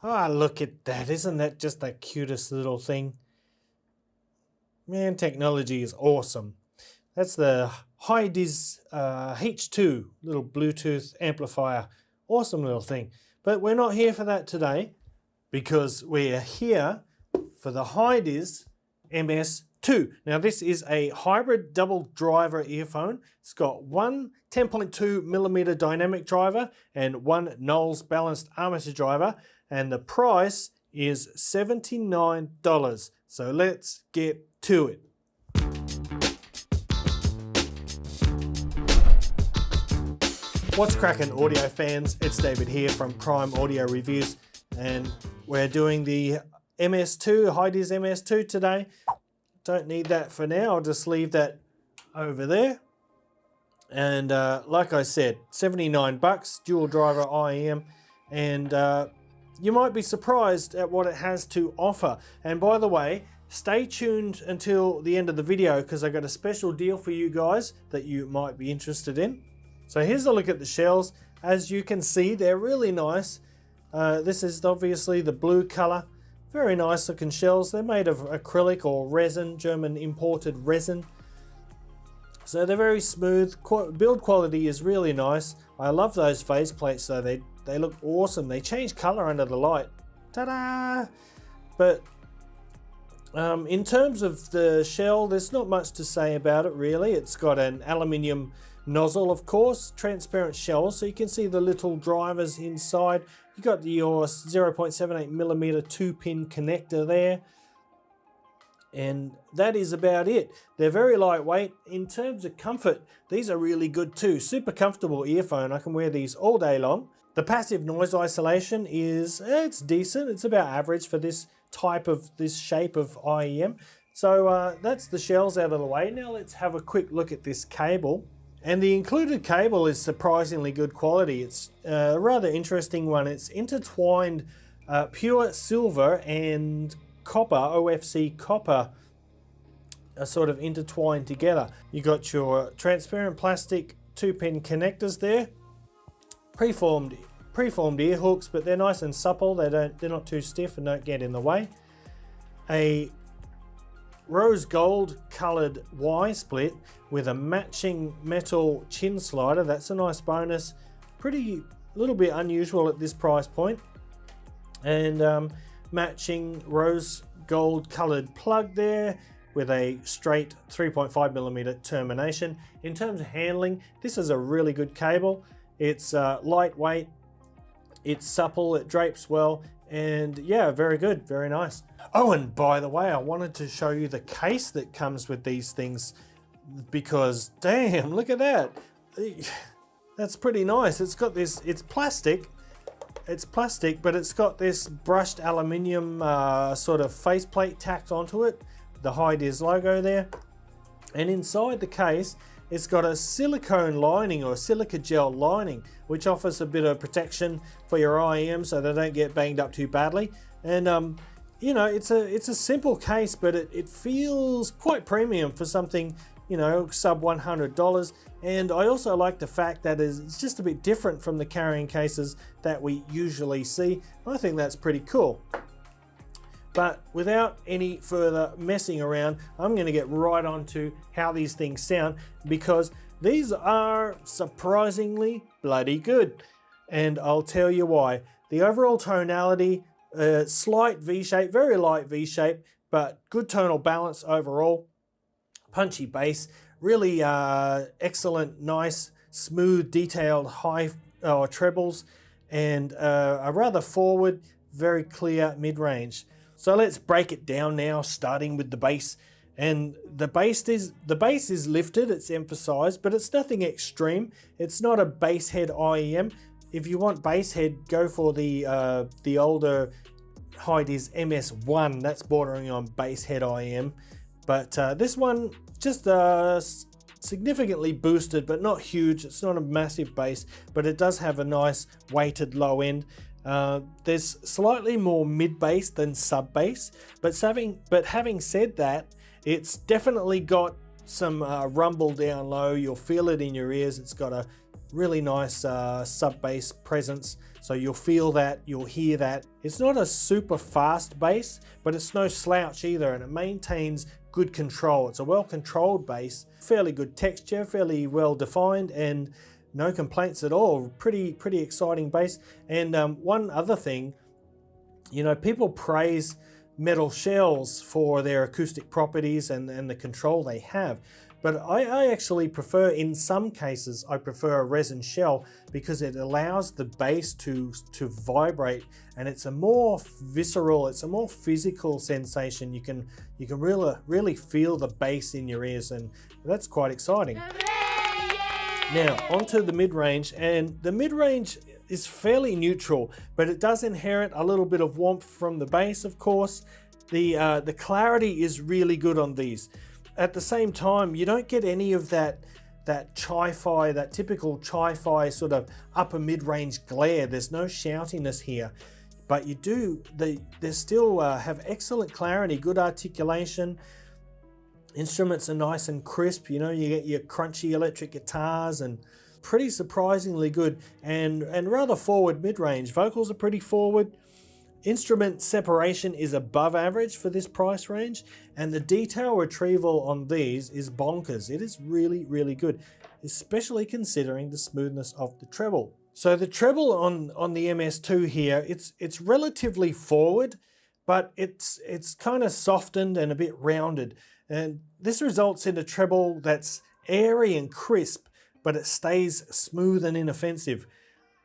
Ah, look at that. Isn't that just the cutest little thing? Man, technology is awesome. That's the Hidizs H2 little Bluetooth amplifier. Awesome little thing. But we're not here for that today, because we're here for the Hidizs MS2. Now this is a hybrid double driver earphone. It's got one 10.2mm dynamic driver and one Knowles balanced armature driver, and the price is $79. So let's get to it. What's cracking, audio fans? It's David here from Prime Audio Reviews, and we're doing the MS2, Hidizs MS2 today. Don't need that for now, I'll just leave that over there. And like I said, 79 bucks, dual driver IEM, and you might be surprised at what it has to offer. And by the way, stay tuned until the end of the video, because I got a special deal for you guys that you might be interested in. So here's a look at the shells. As you can see, they're really nice. This is obviously the blue color. Very nice looking shells. They're made of acrylic or resin, German imported resin. So they're very smooth. Build quality is really nice. I love those face plates though. They look awesome. They change color under the light. Ta-da! But in terms of the shell, there's not much to say about it really. It's got an aluminium nozzle, of course, transparent shell, so you can see the little drivers inside. You got your 0.78mm 2-pin connector there, and that is about it. They're very lightweight. In terms of comfort, these are really good too. Super comfortable earphone. I can wear these all day long. The passive noise isolation is it's decent. It's about average for this shape of IEM. So that's the shells out of the way. Now let's have a quick look at this cable. And the included cable is surprisingly good quality. It's a rather interesting one. It's intertwined pure silver and copper, OFC copper, are sort of intertwined together. You got your transparent plastic 2-pin connectors there, preformed ear hooks, but they're nice and supple. They're not too stiff and don't get in the way. A rose gold colored Y split with a matching metal chin slider. That's a nice bonus. A little bit unusual at this price point. And matching rose gold colored plug there with a straight 3.5mm termination. In terms of handling, this is a really good cable. It's lightweight, it's supple, it drapes well, and yeah, very good, very nice. Oh, and by the way, I wanted to show you the case that comes with these things, because damn, look at that. That's pretty nice. It's got this, it's plastic, but it's got this brushed aluminium sort of faceplate tacked onto it, the Hidizs logo there. And inside the case, it's got a silicone lining or silica gel lining, which offers a bit of protection for your IEM so they don't get banged up too badly. And you know, it's a simple case, but it feels quite premium for something, you know, sub $100. And I also like the fact that it's just a bit different from the carrying cases that we usually see. I think that's pretty cool. But without any further messing around, I'm going to get right on to how these things sound, because these are surprisingly bloody good. And I'll tell you why. The overall tonality, slight V-shape, very light V-shape, but good tonal balance overall. Punchy bass, really excellent, nice, smooth, detailed high trebles, and a rather forward, very clear mid-range. So let's break it down now, starting with the bass. And the bass is lifted, it's emphasized, but it's nothing extreme. It's not a bass head IEM. If you want bass head, go for the older Hidizs MS1. That's bordering on bass head IEM. But this one just significantly boosted, but not huge. It's not a massive bass, but it does have a nice weighted low end. There's slightly more mid bass than sub bass, but having said that, it's definitely got some rumble down low. You'll feel it in your ears. It's got a really nice sub bass presence, So you'll feel that, you'll hear that. It's not a super fast bass, but it's no slouch either, and it maintains good control. It's a well-controlled bass, fairly good texture, fairly well defined, and no complaints at all. Pretty exciting bass. And one other thing, you know, people praise metal shells for their acoustic properties and the control they have. But I actually prefer, in some cases, I prefer a resin shell because it allows the bass to vibrate, and it's a more visceral, it's a more physical sensation. You can really feel the bass in your ears, and that's quite exciting. Now onto the mid-range, and the mid-range is fairly neutral, but it does inherit a little bit of warmth from the bass, of course. The clarity is really good on these. At the same time, you don't get any of that chi-fi, that typical chi-fi sort of upper mid-range glare. There's no shoutiness here, but you do, they still have excellent clarity, good articulation. Instruments are nice and crisp, you know, you get your crunchy electric guitars, and pretty surprisingly good and rather forward mid-range. Vocals are pretty forward. Instrument separation is above average for this price range, and the detail retrieval on these is bonkers. It is really good, especially considering the smoothness of the treble. So the treble on the MS2 here, it's relatively forward, but it's kind of softened and a bit rounded, and this results in a treble that's airy and crisp, but it stays smooth and inoffensive.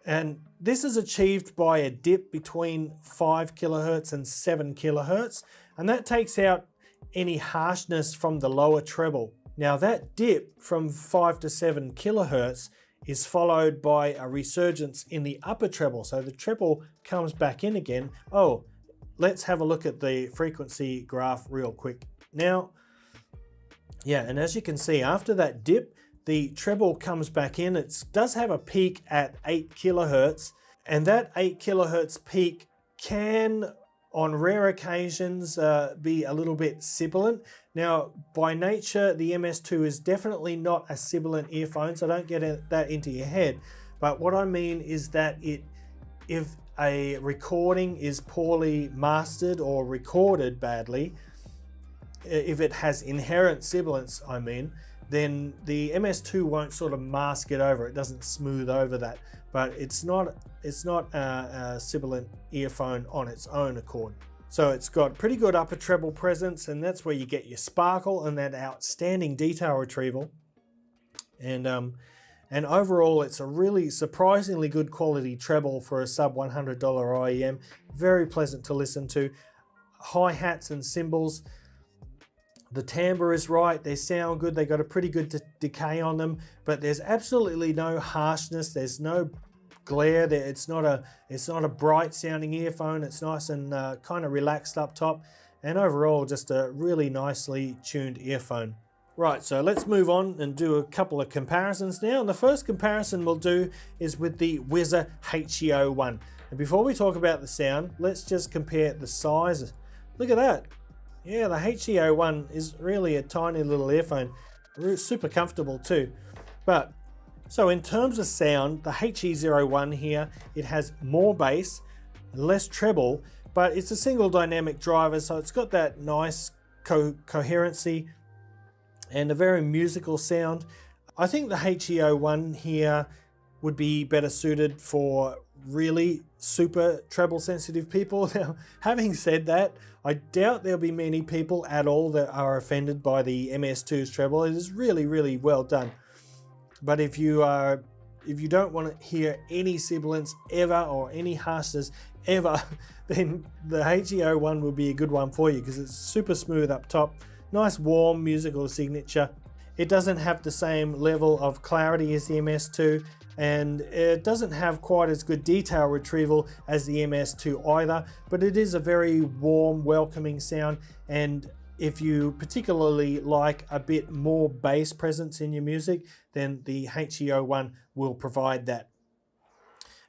And this is achieved by a dip between 5 kilohertz and 7 kilohertz, and that takes out any harshness from the lower treble. Now that dip from 5 to 7 kilohertz is followed by a resurgence in the upper treble, so the treble comes back in again. Oh, let's have a look at the frequency graph real quick. Now, yeah, and as you can see, after that dip, the treble comes back in. It does have a peak at 8 kilohertz, and that 8 kilohertz peak can, on rare occasions, be a little bit sibilant. Now, by nature, the MS2 is definitely not a sibilant earphone, so don't get that into your head. But what I mean is that if a recording is poorly mastered or recorded badly, if it has inherent sibilance, I mean, then the MS2 won't sort of mask it over. It doesn't smooth over that, but it's not a sibilant earphone on its own accord. So it's got pretty good upper treble presence, and that's where you get your sparkle and that outstanding detail retrieval. And overall, it's a really surprisingly good quality treble for a sub $100 IEM. Very pleasant to listen to. Hi-hats and cymbals. The timbre is right, they sound good, they got a pretty good decay on them, but there's absolutely no harshness, there's no glare there. It's not a bright sounding earphone. It's nice and kind of relaxed up top, and overall just a really nicely tuned earphone. Right, so let's move on and do a couple of comparisons now. And the first comparison we'll do is with the Wizzer HEO1. And before we talk about the sound, let's just compare the size. Look at that. Yeah, the HEO1 is really a tiny little earphone, super comfortable too. But so in terms of sound, the HE01 here, it has more bass, less treble, but it's a single dynamic driver, so it's got that nice coherency and a very musical sound. I think the HEO1 here would be better suited for really super treble sensitive people. Now, having said that, I doubt there'll be many people at all that are offended by the MS2's treble. It is really well done. But if you don't want to hear any sibilance ever or any harshness ever, then the HEO1 will be a good one for you because it's super smooth up top, nice warm musical signature. It doesn't have the same level of clarity as the MS2, and it doesn't have quite as good detail retrieval as the MS2 either, but it is a very warm, welcoming sound, and if you particularly like a bit more bass presence in your music, then the HEO1 will provide that.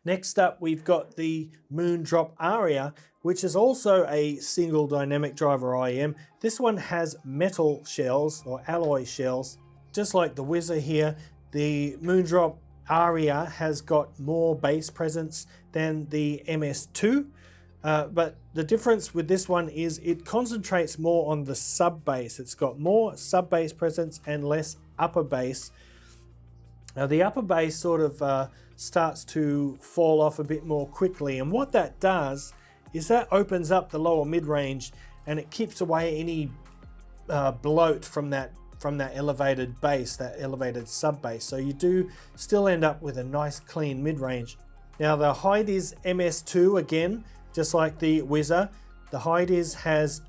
Next up, we've got the Moondrop Aria, which is also a single dynamic driver IEM. This one has metal shells or alloy shells, just like the Wizzer here. The Moondrop Aria has got more bass presence than the MS2. But the difference with this one is it concentrates more on the sub bass. It's got more sub bass presence and less upper bass. Now the upper bass sort of starts to fall off a bit more quickly, and what that does is that opens up the lower mid-range and it keeps away any bloat from that elevated bass, that elevated sub bass. So you do still end up with a nice clean mid-range. Now the Hidizs MS2, again, just like the Whizzer, the Hidizs has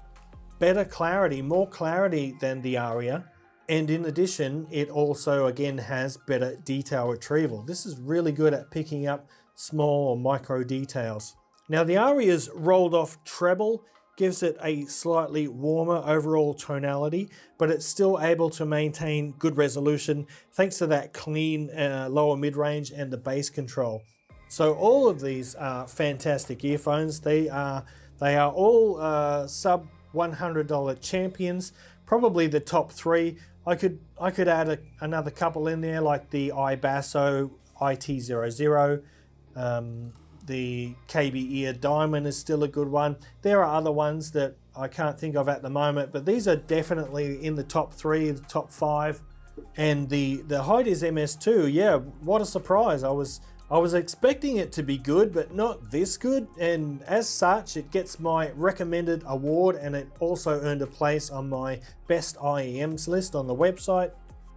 better clarity, more clarity than the Aria. And in addition, it also again has better detail retrieval. This is really good at picking up small or micro details. Now the Aria's rolled off treble gives it a slightly warmer overall tonality, but it's still able to maintain good resolution thanks to that clean lower mid-range and the bass control. So all of these are fantastic earphones. They are all sub $100 champions, probably the top three. I could add another couple in there, like the iBasso IT00. The KB Ear Diamond is still a good one. There are other ones that I can't think of at the moment, but these are definitely in the top three, the top five. And the Hidizs MS2, yeah, what a surprise. I was expecting it to be good, but not this good. And as such, it gets my recommended award, and it also earned a place on my best IEMs list on the website.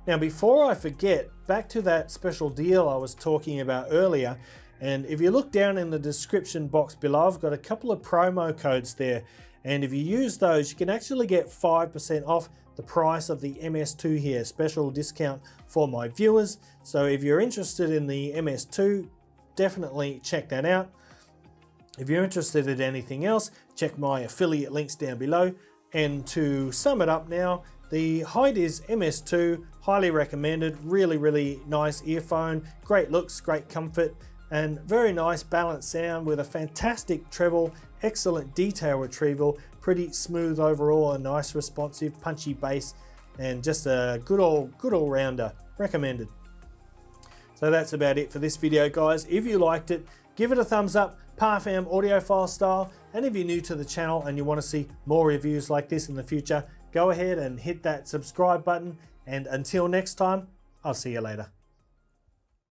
Now, before I forget, back to that special deal I was talking about earlier. And if you look down in the description box below, I've got a couple of promo codes there. And if you use those, you can actually get 5% off the price of the MS2 here. Special discount for my viewers. So if you're interested in the MS2, definitely check that out. If you're interested in anything else, check my affiliate links down below. And to sum it up now, the Hidizs MS2, highly recommended. Really, really nice earphone. Great looks, great comfort, and very nice balanced sound with a fantastic treble, excellent detail retrieval, pretty smooth overall, a nice responsive punchy bass, and just a good all rounder. Recommended. So that's about it for this video, guys. If you liked it, give it a thumbs up, Parfam audiophile style, and if you're new to the channel and you want to see more reviews like this in the future, go ahead and hit that subscribe button, and until next time, I'll see you later.